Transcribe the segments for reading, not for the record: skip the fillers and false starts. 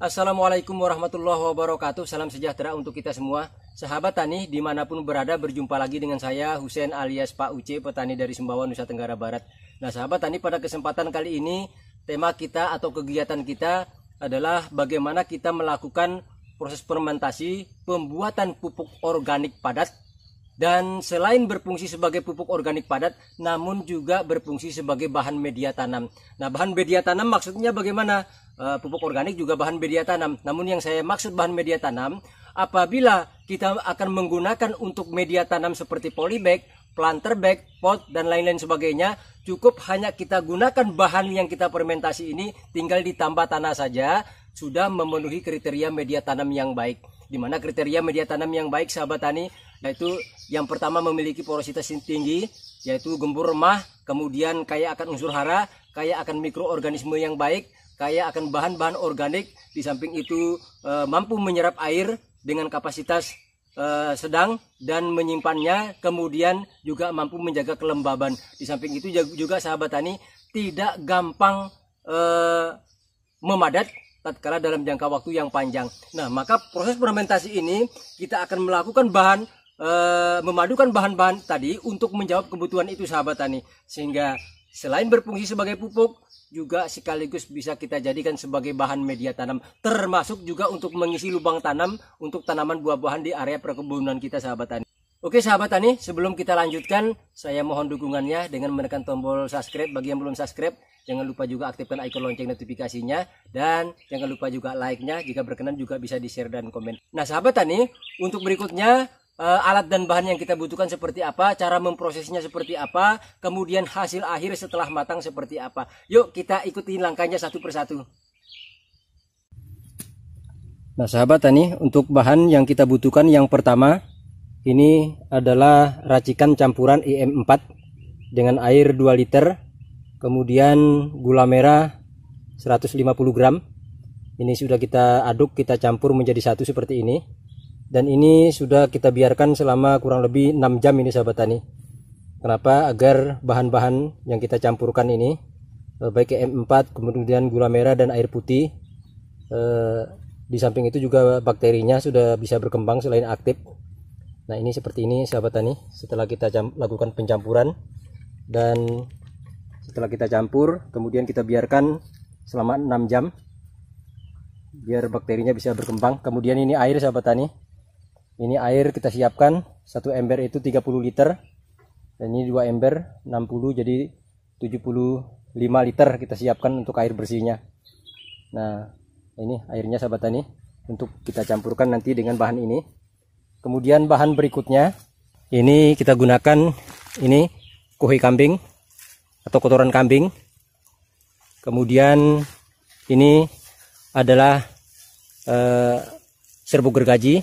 Assalamualaikum warahmatullahi wabarakatuh. Salam sejahtera untuk kita semua. Sahabat tani dimanapun berada, berjumpa lagi dengan saya Husein alias Pak Uce, petani dari Sumbawa, Nusa Tenggara Barat. Nah sahabat tani, pada kesempatan kali ini tema kita atau kegiatan kita adalah bagaimana kita melakukan proses fermentasi pembuatan pupuk organik padat. Dan selain berfungsi sebagai pupuk organik padat, namun juga berfungsi sebagai bahan media tanam. Nah, bahan media tanam maksudnya bagaimana? Pupuk organik juga bahan media tanam. Namun yang saya maksud bahan media tanam, apabila kita akan menggunakan untuk media tanam seperti polybag, planter bag, pot, dan lain-lain sebagainya, cukup hanya kita gunakan bahan yang kita fermentasi ini, tinggal ditambah tanah saja, sudah memenuhi kriteria media tanam yang baik. Di mana kriteria media tanam yang baik, sahabat tani, yaitu yang pertama memiliki porositas tinggi, yaitu gembur remah, kemudian kaya akan unsur hara, kaya akan mikroorganisme yang baik, kaya akan bahan-bahan organik, di samping itu mampu menyerap air dengan kapasitas sedang dan menyimpannya, kemudian juga mampu menjaga kelembaban. Di samping itu juga sahabat tani tidak gampang memadat tatkala dalam jangka waktu yang panjang. Nah, maka proses fermentasi ini kita akan melakukan memadukan bahan-bahan tadi untuk menjawab kebutuhan itu sahabat tani, sehingga selain berfungsi sebagai pupuk juga sekaligus bisa kita jadikan sebagai bahan media tanam, termasuk juga untuk mengisi lubang tanam untuk tanaman buah-buahan di area perkebunan kita sahabat tani. Oke sahabat tani, sebelum kita lanjutkan, saya mohon dukungannya dengan menekan tombol subscribe bagi yang belum subscribe. Jangan lupa juga aktifkan icon lonceng notifikasinya, dan jangan lupa juga like-nya. Jika berkenan juga bisa di-share dan komen. Nah sahabat tani, untuk berikutnya alat dan bahan yang kita butuhkan seperti apa, cara memprosesnya seperti apa, kemudian hasil akhir setelah matang seperti apa. Yuk kita ikuti langkahnya satu persatu. Nah sahabat tani, untuk bahan yang kita butuhkan yang pertama ini adalah racikan campuran IM4 dengan air 2 liter, kemudian gula merah 150 gram. Ini sudah kita aduk, kita campur menjadi satu seperti ini. Dan ini sudah kita biarkan selama kurang lebih 6 jam ini sahabat tani. Kenapa? Agar bahan-bahan yang kita campurkan ini, baik IM4, kemudian gula merah dan air putih, di samping itu juga bakterinya sudah bisa berkembang selain aktif. Nah ini seperti ini sahabat tani, setelah kita lakukan pencampuran, dan setelah kita campur kemudian kita biarkan selama 6 jam biar bakterinya bisa berkembang. Kemudian ini air sahabat tani, ini air kita siapkan, satu ember itu 30 liter, dan ini 2 ember 60, jadi 75 liter kita siapkan untuk air bersihnya. Nah ini airnya sahabat tani, untuk kita campurkan nanti dengan bahan ini. Kemudian bahan berikutnya ini kita gunakan ini kuhai kambing atau kotoran kambing. Kemudian ini adalah serbuk gergaji,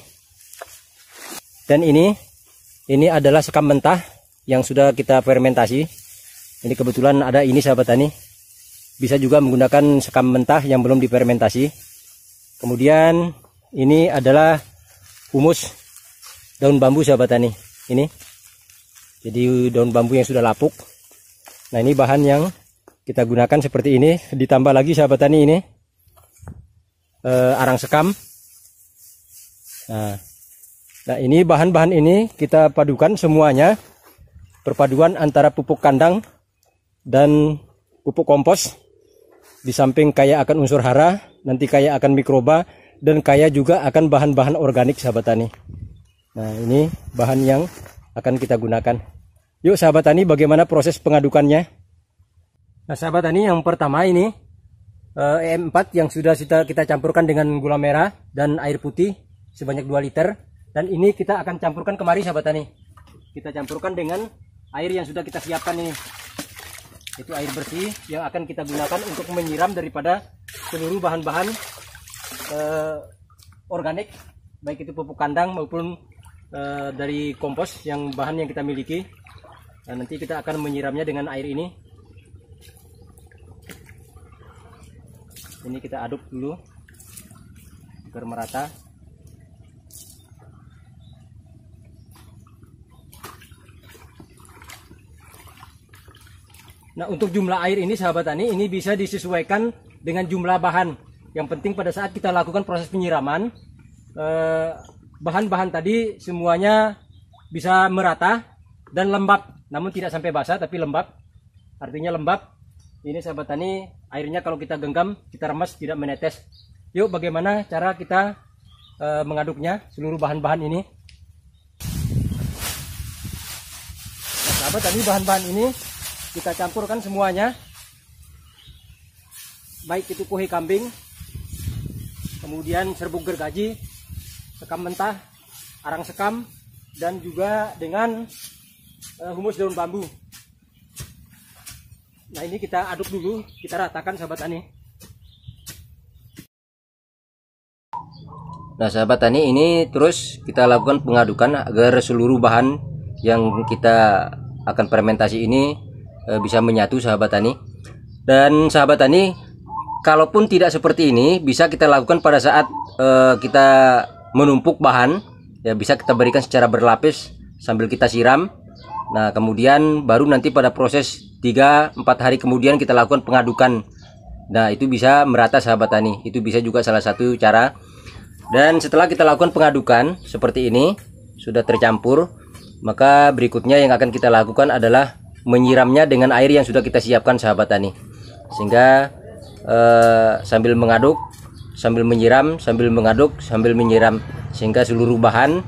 dan ini adalah sekam mentah yang sudah kita fermentasi. Ini kebetulan ada ini sahabat tani, bisa juga menggunakan sekam mentah yang belum difermentasi. Kemudian ini adalah humus daun bambu sahabat tani, ini jadi daun bambu yang sudah lapuk. Nah ini bahan yang kita gunakan seperti ini, ditambah lagi sahabat tani ini arang sekam. Nah ini bahan-bahan ini kita padukan semuanya, perpaduan antara pupuk kandang dan pupuk kompos. Di samping kaya akan unsur hara, nanti kaya akan mikroba, dan kaya juga akan bahan-bahan organik sahabat tani. Nah ini bahan yang akan kita gunakan. Yuk sahabat tani, bagaimana proses pengadukannya? Nah sahabat tani, yang pertama ini IM4 yang sudah kita campurkan dengan gula merah dan air putih sebanyak 2 liter. Dan ini kita akan campurkan kemari sahabat tani. Kita campurkan dengan air yang sudah kita siapkan ini. Itu air bersih yang akan kita gunakan untuk menyiram daripada seluruh bahan-bahan organik, baik itu pupuk kandang maupun dari kompos yang bahan yang kita miliki. Dan nanti kita akan menyiramnya dengan air ini. Ini kita aduk dulu agar merata. Nah untuk jumlah air ini sahabat tani, ini bisa disesuaikan dengan jumlah bahan. Yang penting pada saat kita lakukan proses penyiraman, bahan-bahan tadi semuanya bisa merata dan lembab, namun tidak sampai basah tapi lembab. Artinya lembab. Ini sahabat tani, airnya kalau kita genggam, kita remas, tidak menetes. Yuk, bagaimana cara kita mengaduknya seluruh bahan-bahan ini? Nah, sahabat tani, bahan-bahan ini kita campurkan semuanya, baik itu kuhe kambing, kemudian serbuk gergaji, sekam mentah, arang sekam, dan juga dengan humus daun bambu. Nah, ini kita aduk dulu, kita ratakan sahabat tani. Nah sahabat tani, ini terus kita lakukan pengadukan agar seluruh bahan yang kita akan fermentasi ini bisa menyatu sahabat tani. Dan sahabat tani, kalaupun tidak seperti ini, bisa kita lakukan pada saat kita menumpuk bahan, ya bisa kita berikan secara berlapis sambil kita siram. Nah kemudian baru nanti pada proses 3-4 hari kemudian kita lakukan pengadukan. Nah itu bisa merata sahabat tani, itu bisa juga salah satu cara. Dan setelah kita lakukan pengadukan seperti ini, sudah tercampur, maka berikutnya yang akan kita lakukan adalah menyiramnya dengan air yang sudah kita siapkan sahabat tani. Sehingga sambil mengaduk, sambil menyiram, sambil mengaduk, sambil menyiram, sehingga seluruh bahan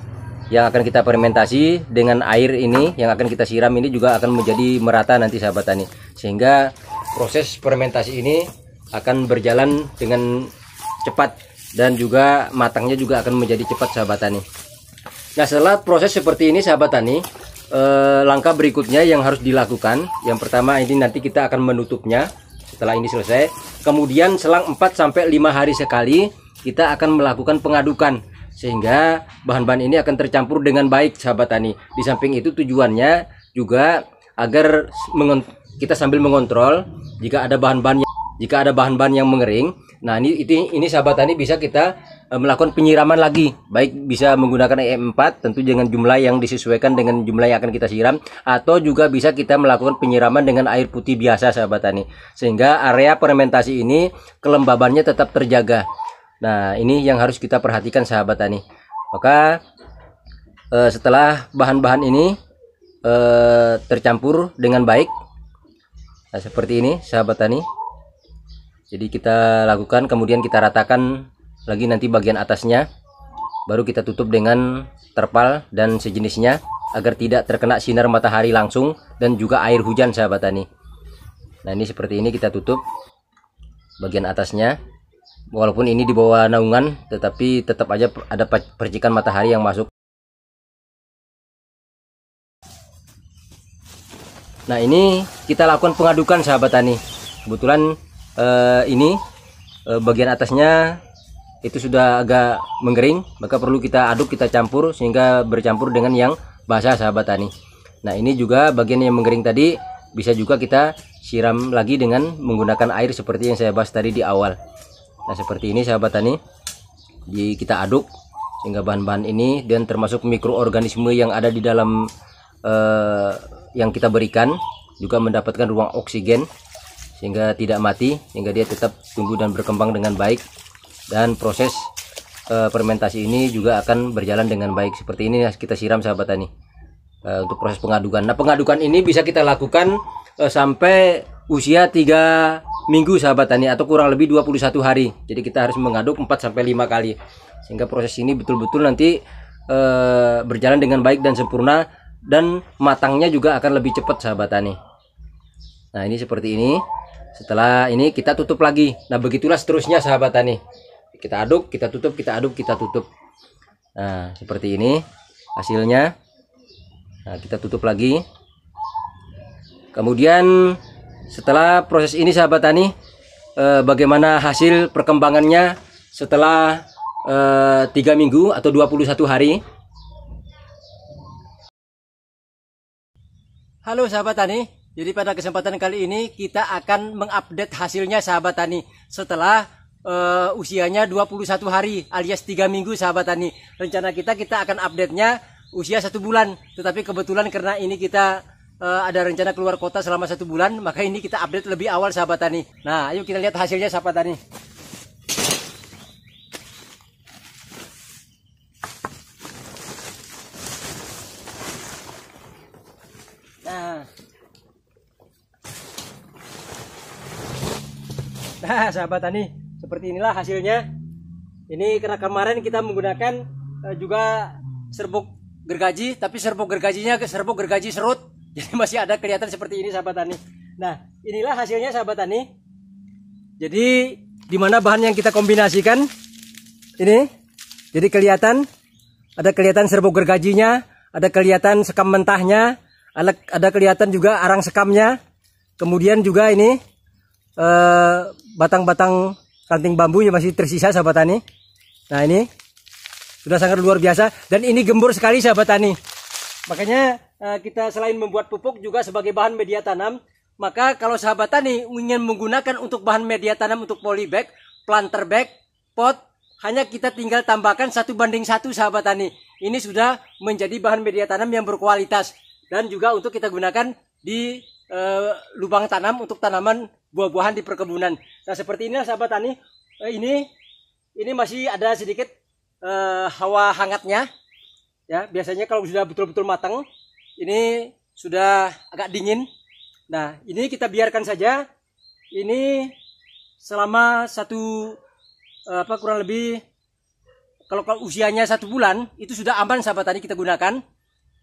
yang akan kita fermentasi dengan air ini yang akan kita siram ini juga akan menjadi merata nanti sahabat tani, sehingga proses fermentasi ini akan berjalan dengan cepat dan juga matangnya juga akan menjadi cepat sahabat tani. Nah setelah proses seperti ini sahabat tani, langkah berikutnya yang harus dilakukan, yang pertama ini nanti kita akan menutupnya setelah ini selesai. Kemudian selang 4-5 hari sekali kita akan melakukan pengadukan, sehingga bahan-bahan ini akan tercampur dengan baik sahabat tani. Di samping itu tujuannya juga agar kita sambil mengontrol jika ada bahan-bahan yang mengering. Nah ini sahabat tani, bisa kita melakukan penyiraman lagi, baik bisa menggunakan EM4 tentu dengan jumlah yang disesuaikan dengan jumlah yang akan kita siram, atau juga bisa kita melakukan penyiraman dengan air putih biasa sahabat tani, sehingga area fermentasi ini kelembabannya tetap terjaga. Nah ini yang harus kita perhatikan sahabat tani. Maka setelah bahan-bahan ini tercampur dengan baik, nah seperti ini sahabat tani, jadi kita lakukan, kemudian kita ratakan lagi nanti bagian atasnya, baru kita tutup dengan terpal dan sejenisnya agar tidak terkena sinar matahari langsung dan juga air hujan sahabat tani. Nah ini seperti ini kita tutup bagian atasnya, walaupun ini di bawah naungan tetapi tetap aja ada percikan matahari yang masuk. Nah ini kita lakukan pengadukan sahabat tani. Kebetulan ini bagian atasnya itu sudah agak mengering, maka perlu kita aduk, kita campur sehingga bercampur dengan yang basah sahabat tani. Nah ini juga bagian yang mengering tadi bisa juga kita siram lagi dengan menggunakan air seperti yang saya bahas tadi di awal. Nah seperti ini sahabat tani, jadi kita aduk sehingga bahan-bahan ini dan termasuk mikroorganisme yang ada di dalam yang kita berikan juga mendapatkan ruang oksigen sehingga tidak mati, sehingga dia tetap tumbuh dan berkembang dengan baik, dan proses fermentasi ini juga akan berjalan dengan baik. Seperti ini kita siram sahabat tani untuk proses pengadukan. Nah pengadukan ini bisa kita lakukan sampai usia 3 minggu sahabat tani, atau kurang lebih 21 hari. Jadi kita harus mengaduk 4-5 kali sehingga proses ini betul-betul nanti berjalan dengan baik dan sempurna, dan matangnya juga akan lebih cepat sahabat tani. Nah ini seperti ini. Setelah ini kita tutup lagi. Nah begitulah seterusnya sahabat tani, kita aduk, kita tutup, kita aduk, kita tutup. Nah seperti ini hasilnya. Nah kita tutup lagi. Kemudian setelah proses ini sahabat tani, bagaimana hasil perkembangannya setelah 3 minggu atau 21 hari. Halo sahabat tani, jadi pada kesempatan kali ini kita akan mengupdate hasilnya sahabat tani setelah usianya 21 hari alias 3 minggu sahabat tani. Rencana kita akan update-nya usia 1 bulan, tetapi kebetulan karena ini kita ada rencana keluar kota selama 1 bulan, maka ini kita update lebih awal sahabat tani. Nah ayo kita lihat hasilnya sahabat tani. Nah, sahabat tani, seperti inilah hasilnya. Ini karena kemarin kita menggunakan juga serbuk gergaji, tapi serbuk gergajinya ke serbuk gergaji serut. Jadi masih ada kelihatan seperti ini sahabat tani. Nah, inilah hasilnya sahabat tani. Jadi di mana bahan yang kita kombinasikan ini, jadi kelihatan serbuk gergajinya, ada kelihatan sekam mentahnya, ada kelihatan juga arang sekamnya. Kemudian juga ini batang-batang ranting bambunya masih tersisa sahabat tani. Nah, ini sudah sangat luar biasa dan ini gembur sekali sahabat tani. Makanya kita selain membuat pupuk juga sebagai bahan media tanam, maka kalau sahabat tani ingin menggunakan untuk bahan media tanam untuk polybag, planter bag, pot, hanya kita tinggal tambahkan 1:1 sahabat tani. Ini sudah menjadi bahan media tanam yang berkualitas dan juga untuk kita gunakan di lubang tanam untuk tanaman buah-buahan di perkebunan. Nah, seperti ini sahabat tani. Ini masih ada sedikit hawa hangatnya. Ya, biasanya kalau sudah betul-betul matang, ini sudah agak dingin. Nah, ini kita biarkan saja. Ini selama kurang lebih kalau usianya 1 bulan itu sudah aman sahabat tani kita gunakan.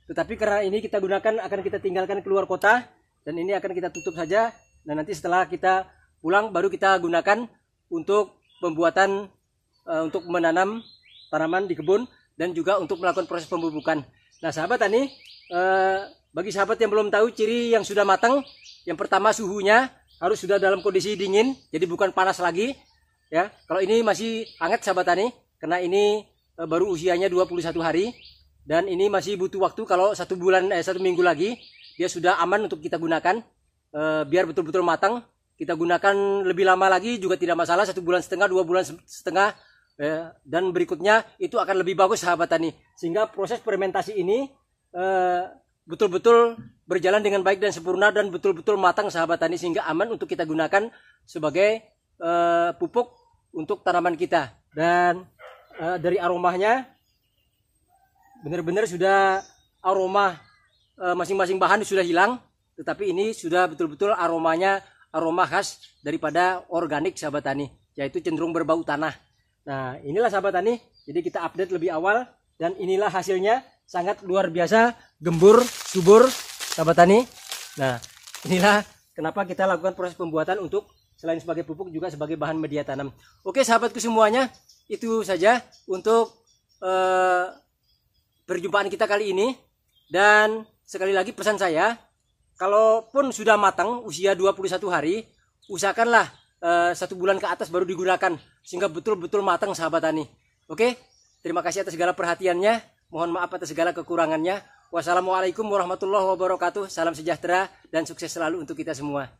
Tetapi karena ini kita gunakan akan kita tinggalkan keluar kota dan ini akan kita tutup saja. Dan nanti setelah kita pulang baru kita gunakan untuk pembuatan untuk menanam tanaman di kebun dan juga untuk melakukan proses pembubukan. Nah, sahabat tani, bagi sahabat yang belum tahu ciri yang sudah matang, yang pertama suhunya harus sudah dalam kondisi dingin, jadi bukan panas lagi. Ya, kalau ini masih hangat sahabat tani, karena ini baru usianya 21 hari dan ini masih butuh waktu. Kalau 1 minggu lagi dia sudah aman untuk kita gunakan. Biar betul-betul matang, kita gunakan lebih lama lagi juga tidak masalah, 1,5 bulan, 2,5 bulan, dan berikutnya itu akan lebih bagus sahabat tani, sehingga proses fermentasi ini betul-betul berjalan dengan baik dan sempurna dan betul-betul matang sahabat tani, sehingga aman untuk kita gunakan sebagai pupuk untuk tanaman kita. Dan dari aromanya benar-benar sudah aroma masing-masing bahan sudah hilang, tetapi ini sudah betul-betul aroma khas daripada organik sahabat tani, yaitu cenderung berbau tanah. Nah, inilah sahabat tani, jadi kita update lebih awal dan inilah hasilnya, sangat luar biasa, gembur, subur sahabat tani. Nah, inilah kenapa kita lakukan proses pembuatan untuk selain sebagai pupuk juga sebagai bahan media tanam. Oke sahabatku semuanya, itu saja untuk perjumpaan kita kali ini. Dan sekali lagi pesan saya, kalaupun sudah matang usia 21 hari, usahakanlah 1 bulan ke atas baru digunakan sehingga betul-betul matang sahabat tani. Oke, terima kasih atas segala perhatiannya. Mohon maaf atas segala kekurangannya. Wassalamualaikum warahmatullahi wabarakatuh. Salam sejahtera dan sukses selalu untuk kita semua.